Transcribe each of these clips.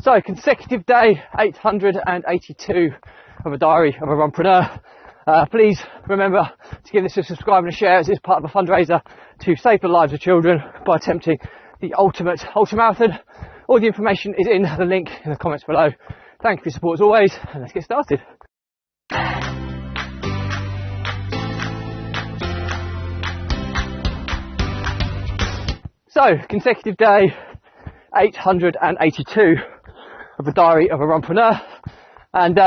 So, consecutive day 882 of a diary of a runpreneur. Please remember to give this a subscribe and a share as it's part of a fundraiser to save the lives of children by attempting the ultimate ultramarathon. All the information is in the link in the comments below. Thank you for your support as always, and let's get started. So, consecutive day 882 of the diary of a runpreneur, and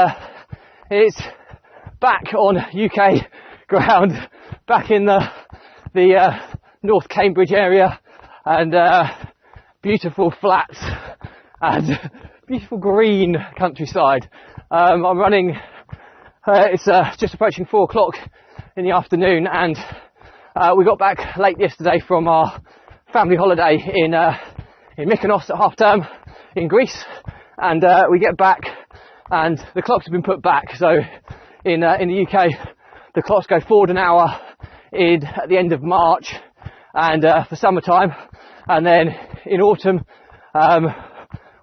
it's back on UK ground, back in the North Cambridge area, and beautiful flats and beautiful green countryside. I'm running, it's just approaching 4 o'clock in the afternoon, and we got back late yesterday from our family holiday in Mykonos at half term in Greece, and we get back and the clocks have been put back. So in the UK the clocks go forward an hour at the end of March and for summertime, and then in autumn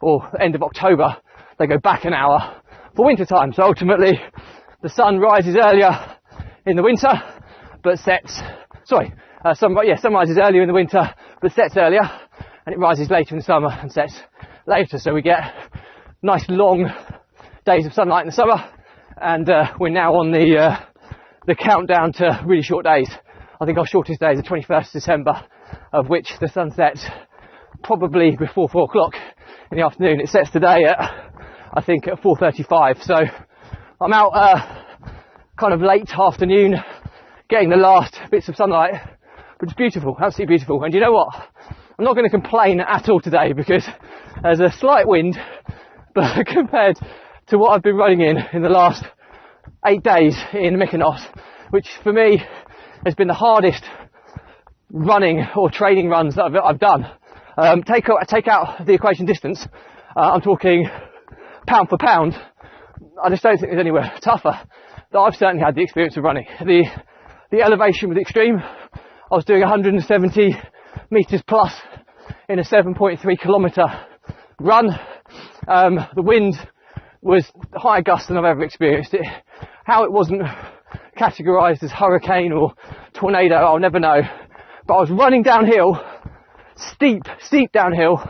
or end of October they go back an hour for winter time. So ultimately the sun rises earlier in the winter but sets, sun rises earlier in the winter but sets earlier, and it rises later in the summer and sets later. So we get nice long days of sunlight in the summer, and we're now on the countdown to really short days. I think our shortest day is the 21st December, of which the sun sets probably before 4 o'clock in the afternoon. It sets today at, I think, at 4:35. So I'm out kind of late afternoon getting the last bits of sunlight, but it's beautiful, absolutely beautiful. And you know what? I'm not going to complain at all today because there's a slight wind, but compared to what I've been running in the last 8 days in Mykonos, which for me has been the hardest running or training runs that I've done. Take out the equation distance, I'm talking pound for pound, I just don't think there's anywhere tougher that I've certainly had the experience of running. The elevation was extreme. I was doing 170 metres plus in a 7.3 kilometre run. The wind was higher gust than I've ever experienced it. How it wasn't categorised as hurricane or tornado, I'll never know. But I was running downhill, steep downhill,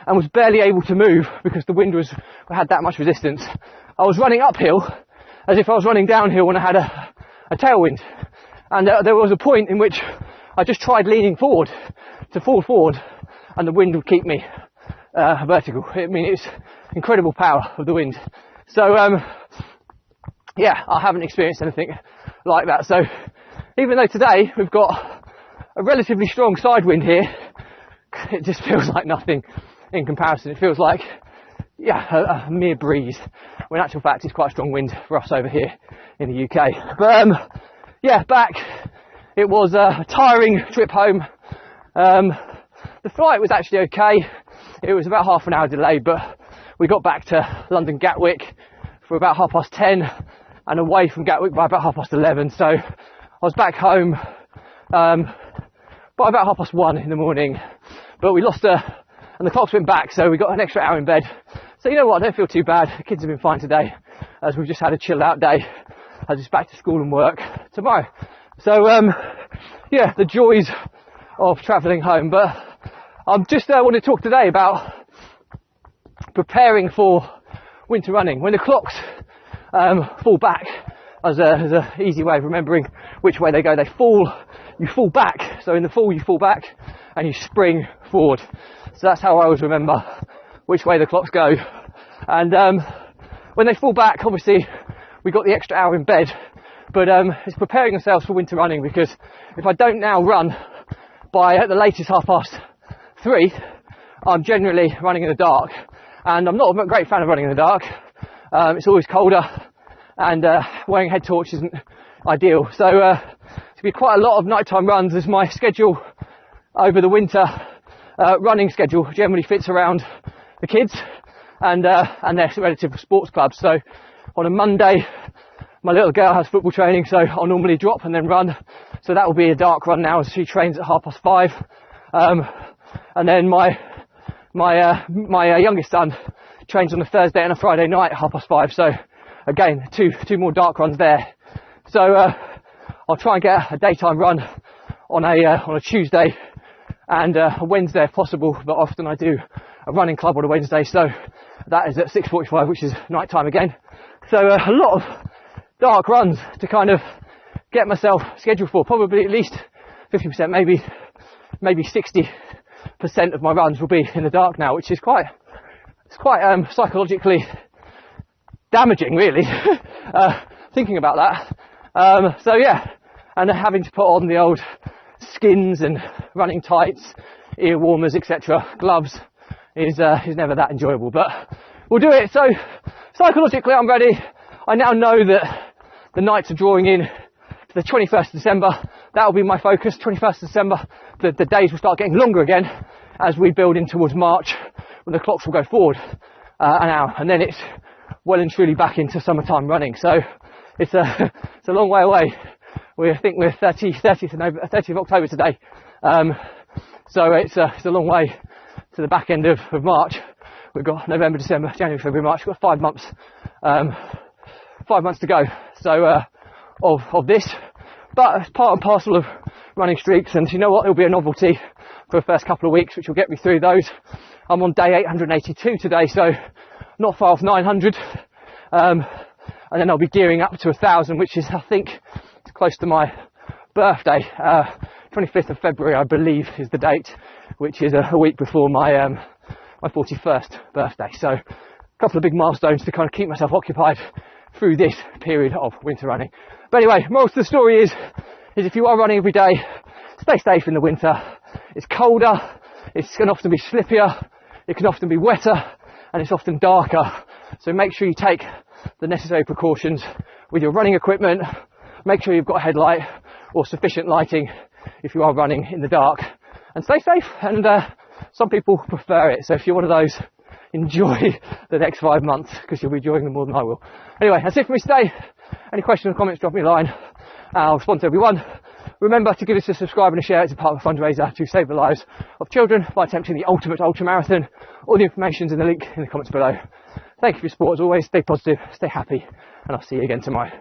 and was barely able to move because the wind had that much resistance. I was running uphill as if I was running downhill when I had a tailwind. And there was a point in which I just tried leaning forward to fall forward, and the wind would keep me vertical. I mean, it's incredible power of the wind. So yeah, I haven't experienced anything like that. So even though today we've got a relatively strong side wind here, it just feels like nothing in comparison. It feels like, yeah, a mere breeze, when in actual fact it's quite a strong wind for us over here in the UK. But yeah, back. It was a tiring trip home. The flight was actually okay. It was about half an hour delayed, but we got back to London Gatwick for about 10:30 and away from Gatwick by about 11:30. So I was back home by about 1:30 in the morning, but we lost and the clocks went back, so we got an extra hour in bed. So you know what, I don't feel too bad. The kids have been fine today, as we've just had a chilled out day, as it's back to school and work tomorrow. So yeah, the joys of travelling home. But I'm just want to talk today about preparing for winter running. When the clocks fall back, as a easy way of remembering which way they go, you fall back. So in the fall you fall back and you spring forward. So that's how I always remember which way the clocks go. And when they fall back, obviously we got the extra hour in bed. But it's preparing ourselves for winter running, because if I don't now run by at the latest 3:30, I'm generally running in the dark, and I'm not a great fan of running in the dark. It's always colder, and wearing head torch isn't ideal. So it's going to be quite a lot of nighttime runs, as my schedule over the winter, running schedule, generally fits around the kids and their relative sports clubs. So on a Monday, my little girl has football training, so I'll normally drop and then run. So that will be a dark run now, as she trains at 5:30. And then my youngest son trains on a Thursday and a Friday night at 5:30. So again, two more dark runs there. So I'll try and get a daytime run on a Tuesday and a Wednesday if possible, but often I do a running club on a Wednesday, so that is at 6:45, which is night time again. So a lot of dark runs to kind of get myself scheduled for. Probably at least 50%, maybe 60% of my runs will be in the dark now, which is quite psychologically damaging, really. Thinking about that. So yeah, and having to put on the old skins and running tights, ear warmers, etc., gloves is never that enjoyable, but we'll do it. So psychologically I'm ready. I now know that the nights are drawing in to the 21st of December. That will be my focus. 21st of December, the days will start getting longer again as we build in towards March, when the clocks will go forward an hour, and then it's well and truly back into summertime running. So it's a long way away. I think we're 30th of October today. So it's a long way to the back end of March. We've got November, December, January, February, March. We've got 5 months. 5 months to go. So of this, but it's part and parcel of running streaks. And you know what? It'll be a novelty for the first couple of weeks, which will get me through those. I'm on day 882 today, so not far off 900. And then I'll be gearing up to 1,000, which is, I think, close to my birthday. 25th of February, I believe, is the date, which is a week before my 41st birthday. So a couple of big milestones to kind of keep myself occupied through this period of winter running. But anyway, most of the story is if you are running every day, stay safe in the winter. It's colder, it can often be slippier, it can often be wetter, and it's often darker. So make sure you take the necessary precautions with your running equipment. Make sure you've got a headlight or sufficient lighting if you are running in the dark, and stay safe. And some people prefer it, so if you're one of those, enjoy the next 5 months, because you'll be enjoying them more than I will. Anyway, that's it for me today. Any questions or comments, drop me a line. I'll respond to everyone. Remember to give us a subscribe and a share. It's a part of a fundraiser to save the lives of children by attempting the ultimate ultra marathon. All the information's in the link in the comments below. Thank you for your support as always. Stay positive, stay happy, and I'll see you again tomorrow.